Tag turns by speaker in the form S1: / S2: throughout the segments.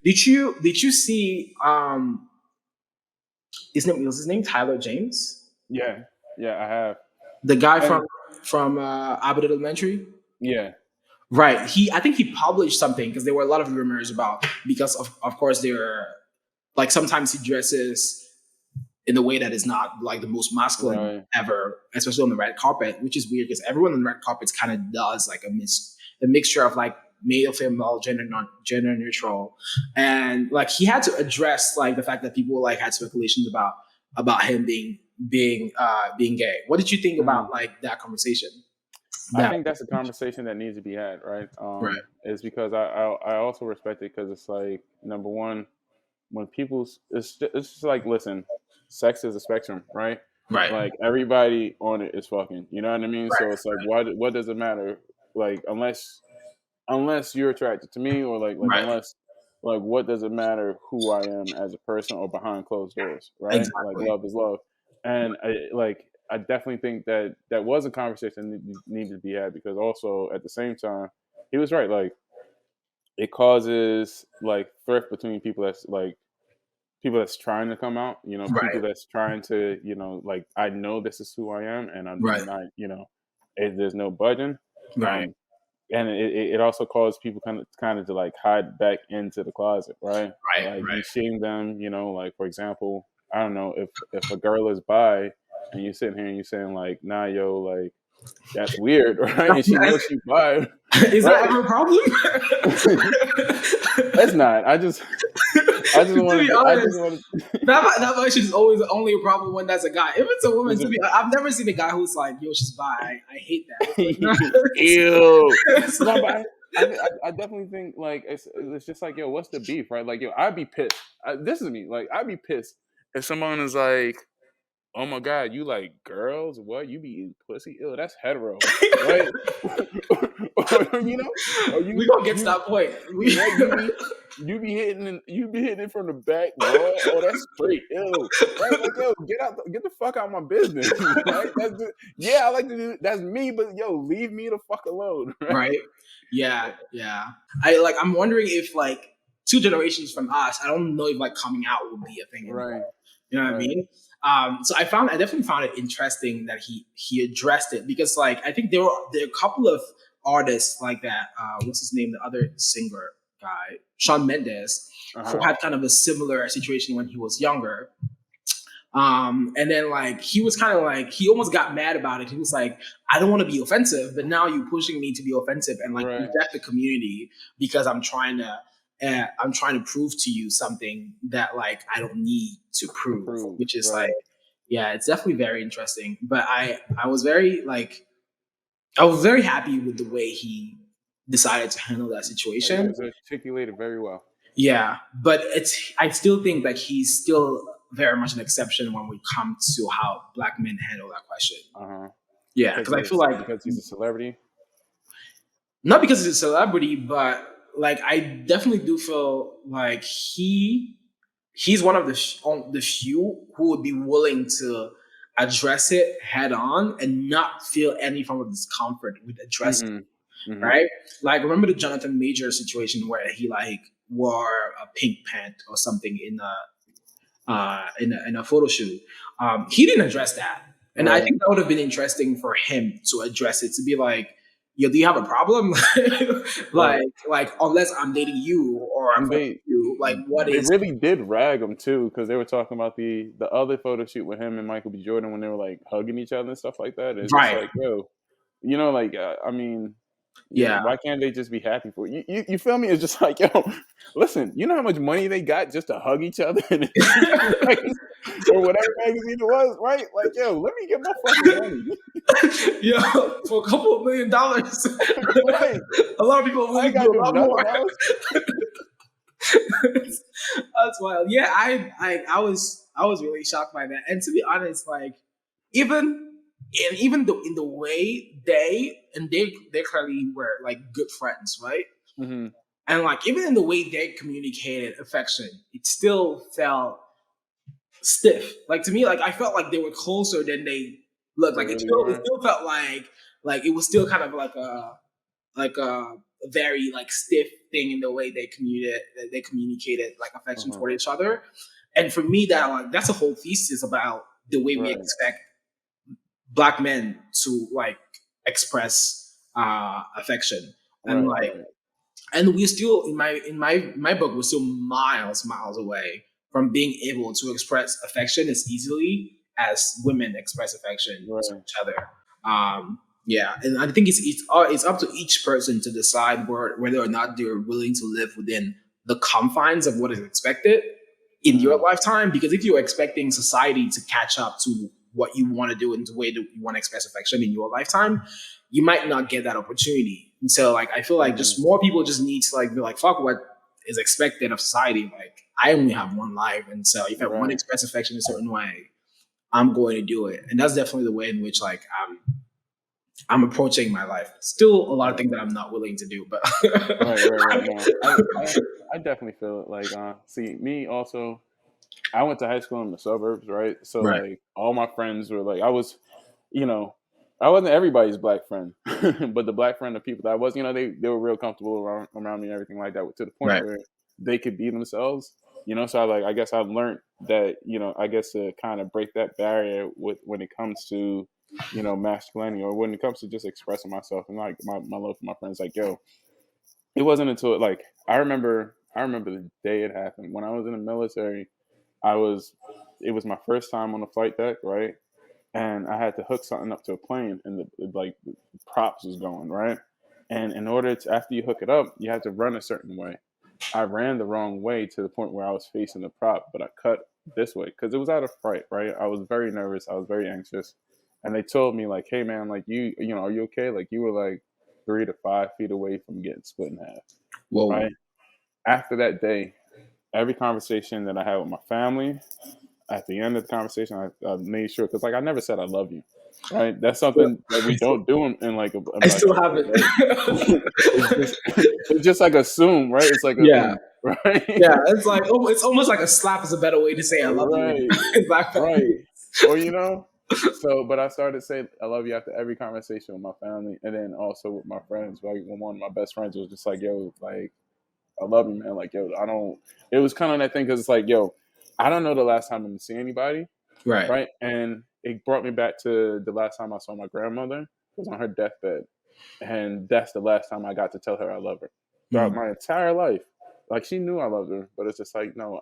S1: Did you see his name Tyler James?
S2: Yeah, yeah, I have.
S1: The guy
S2: And
S1: from Abbott Elementary?
S2: yeah,
S1: Right. I think he published something because there were a lot of rumors about because of course there like sometimes he dresses in a way that is not like the most masculine
S2: right.
S1: ever, especially on the red carpet, which is weird because everyone on the red carpets kind of does like a mixture of like male, female, gender neutral, and like he had to address like the fact that people like had speculations about him being gay. What did you think
S2: Mhm.
S1: about like that conversation?
S2: I
S1: That
S2: think that's a conversation that needs to be had, right?
S1: right,
S2: Is because I also respect it because it's like number one, when people's it's just like listen, sex is a spectrum, right?
S1: right,
S2: Like everybody on it is fucking, you know what I mean?
S1: right,
S2: So it's like what does it matter? Like unless you're attracted to me, or like
S1: right.
S2: unless like what does it matter who I am as a person or behind closed doors, right? Like
S1: Exactly.
S2: love is love. And I definitely think that that was a conversation that needed to be had, because also at the same time he was right, like it causes like thrift between people that's trying to come out, people
S1: Right,
S2: that's trying to, like, I know this is who I am, and
S1: right,
S2: I'm not, there's no budging.
S1: right,
S2: Um, and it also causes people kind of to like hide back into the closet, right?
S1: right,
S2: Like
S1: right.
S2: you shame them, like for example, I don't know, if a girl is bi and you're sitting here and you're saying like, nah, yo, like that's weird, right? And she knows she's bi,
S1: Is that
S2: right?
S1: ever a problem?
S2: It's not. I just
S1: To be
S2: wanted. I just
S1: honest,
S2: wanted.
S1: that version is always only a problem when that's a guy. If it's a woman,
S2: Is it,
S1: I've never seen a guy who's like, "Yo, she's bi." I hate that. It's like, no,
S2: ew.
S1: it's
S2: No, but
S1: like,
S2: I definitely think like it's just like, yo, what's the beef, right? Like, yo, I'd be pissed. This is me. Like, I'd be pissed if someone is like, oh my god, you like girls? What, you be eating pussy? Ew, that's hetero, right? Or, or
S1: we gonna get to
S2: you
S1: that point.
S2: right, you be hitting it from the back raw. Oh, that's straight. Ew. Right? Like, yo, get the fuck out of my business. Right? Yeah, I like to do that's me, but yo, leave me the fuck alone. Right?
S1: Right? Yeah, yeah. I'm wondering if like two generations from us, I don't know if like coming out would be a thing anymore.
S2: Right.
S1: You know what I
S2: Right.
S1: mean? So I definitely found it interesting that he addressed it because like I think there are a couple of artists like that. What's his name? The other singer guy, Shawn Mendes, who
S2: Uh-huh.
S1: had kind of a similar situation when he was younger. And then like he was kind of like he almost got mad about it. He was like, I don't want to be offensive, but now you're pushing me to be offensive and like
S2: Right.
S1: reject the community because I'm trying to prove to you something that like I don't need to prove,
S2: Approved.
S1: which is like
S2: Right.
S1: yeah, it's definitely very interesting. But I was very happy with the way he decided to handle that
S2: It
S1: situation.
S2: was articulated very well.
S1: Yeah, but I still think that he's still very much an exception when we come to how black men handle that question.
S2: Uh-huh.
S1: Yeah, because I feel like
S2: Because he's a celebrity.
S1: not because he's a celebrity, but like I definitely do feel like he's one of the few who would be willing to address it head on and not feel any form of discomfort with addressing
S2: Mm-hmm.
S1: it,
S2: Mm-hmm.
S1: right? Like remember the Jonathan Major situation where he like wore a pink pant or something in a photo shoot. He didn't address that, and I
S2: Right.
S1: think that would have been interesting for him to address it. To be like, "Yo, do you have a problem?
S2: Right.
S1: like unless I'm dating you or I'm
S2: And
S1: fucking you, like what
S2: they
S1: is
S2: really did rag him too, because they were talking about the other photo shoot with him and Michael B. Jordan when they were like hugging each other and stuff like that. It's just
S1: right?
S2: like, yo, like I mean,
S1: Yeah,
S2: why can't they just be happy for you? You feel me? It's just like, yo, listen, you know how much money they got just to hug each other in or whatever magazine it was, right? Like, yo, let me get my fucking money.
S1: yo, for a couple of $1 million,
S2: Right.
S1: a lot of people are
S2: I
S1: willing
S2: ain't
S1: to do
S2: gotta
S1: a
S2: do
S1: lot more.
S2: nothing else.
S1: That's wild. Yeah, I was really shocked by that. And to be honest, like even in the way they clearly were like good friends, right?
S2: Mm-hmm.
S1: And like even in the way they communicated affection, it still felt stiff. Like to me, like I felt like they were closer than they looked.
S2: They
S1: Like
S2: really
S1: it
S2: were.
S1: still felt like it was still kind of like a very like stiff thing in the way they communicated like affection
S2: Uh-huh.
S1: toward each other. And for me, that's a whole thesis about the way we
S2: Right.
S1: expect Black men to like express affection. And
S2: Right.
S1: like
S2: Right.
S1: and we're still in my book, we're still miles away from being able to express affection as easily as women express affection to
S2: Right.
S1: each other. Yeah, and I think it's up to each person to decide whether or not they're willing to live within the confines of what is expected in your
S2: Mm.
S1: lifetime. Because if you're expecting society to catch up to what you want to do and the way that you want to express affection in your lifetime, you might not get that opportunity. And so, like, I feel like just
S2: Mm.
S1: more people just need to like be like, fuck what is expected of society. Like, I only have one life, and so if I want to
S2: Right.
S1: express affection a certain way, I'm going to do it. And that's definitely the way in which like I'm approaching my life. Still a lot of
S2: Right.
S1: things that I'm not willing to do, but
S2: Right. Right. Right. No, I definitely feel it. Like, see, me also. I went to high school in the suburbs, right? So
S1: right,
S2: like all my friends were like, I was, you know, I wasn't everybody's black friend, but the black friend of people that I was, they were real comfortable around me and everything like that, to the point
S1: right,
S2: where they could be themselves, So I guess I've learned that, I guess to kind of break that barrier with when it comes to, masculinity, or when it comes to just expressing myself and like my love for my friends. Like, yo, it wasn't until like I remember the day it happened when I was in the military. I was it was my first time on the flight deck, right? And I had to hook something up to a plane, and the props was going, right. And in order to, after you hook it up, you have to run a certain way. I ran the wrong way to the point where I was facing the prop, but I cut this way because it was out of fright, right? I was very nervous, I was very anxious, and they told me like, "Hey man, like are you okay? Like you were like 3 to 5 feet away from getting split in half."
S1: whoa,
S2: Right. After that day, every conversation that I had with my family, at the end of the conversation, I made sure, because like I never said I love you, right? That's something that we don't do in like in
S1: I
S2: black
S1: still
S2: household,
S1: haven't.
S2: right? It's just like assume, right? It's like a
S1: Yeah,
S2: right,
S1: yeah. It's like it's almost like a slap is a better way to say I love you
S2: right,
S1: in Black
S2: right.
S1: families.
S2: Or so, but I started to say I love you after every conversation with my family, and then also with my friends. Like when one of my best friends was just like, "Yo, like I love you, man." Like, yo, I don't. It was kind of that thing because it's like, yo, I don't know the last time I'm gonna see anybody,
S1: Right.
S2: right? And it brought me back to the last time I saw my grandmother. It was on her deathbed, and that's the last time I got to tell her I love her throughout
S1: Mm.
S2: my entire life. Like she knew I loved her, but it's just like, no,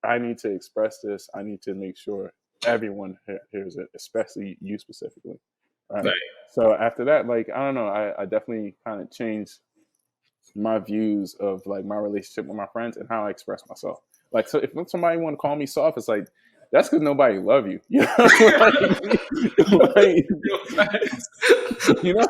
S2: I need to express this. I need to make sure everyone hears it, especially you specifically, right?
S1: Right.
S2: So after that, like I don't know, I definitely kind of changed my views of like my relationship with my friends and how I express myself. Like, so if somebody want to call me soft, it's like that's because nobody love you. Like, like,
S1: Real facts.
S2: you know.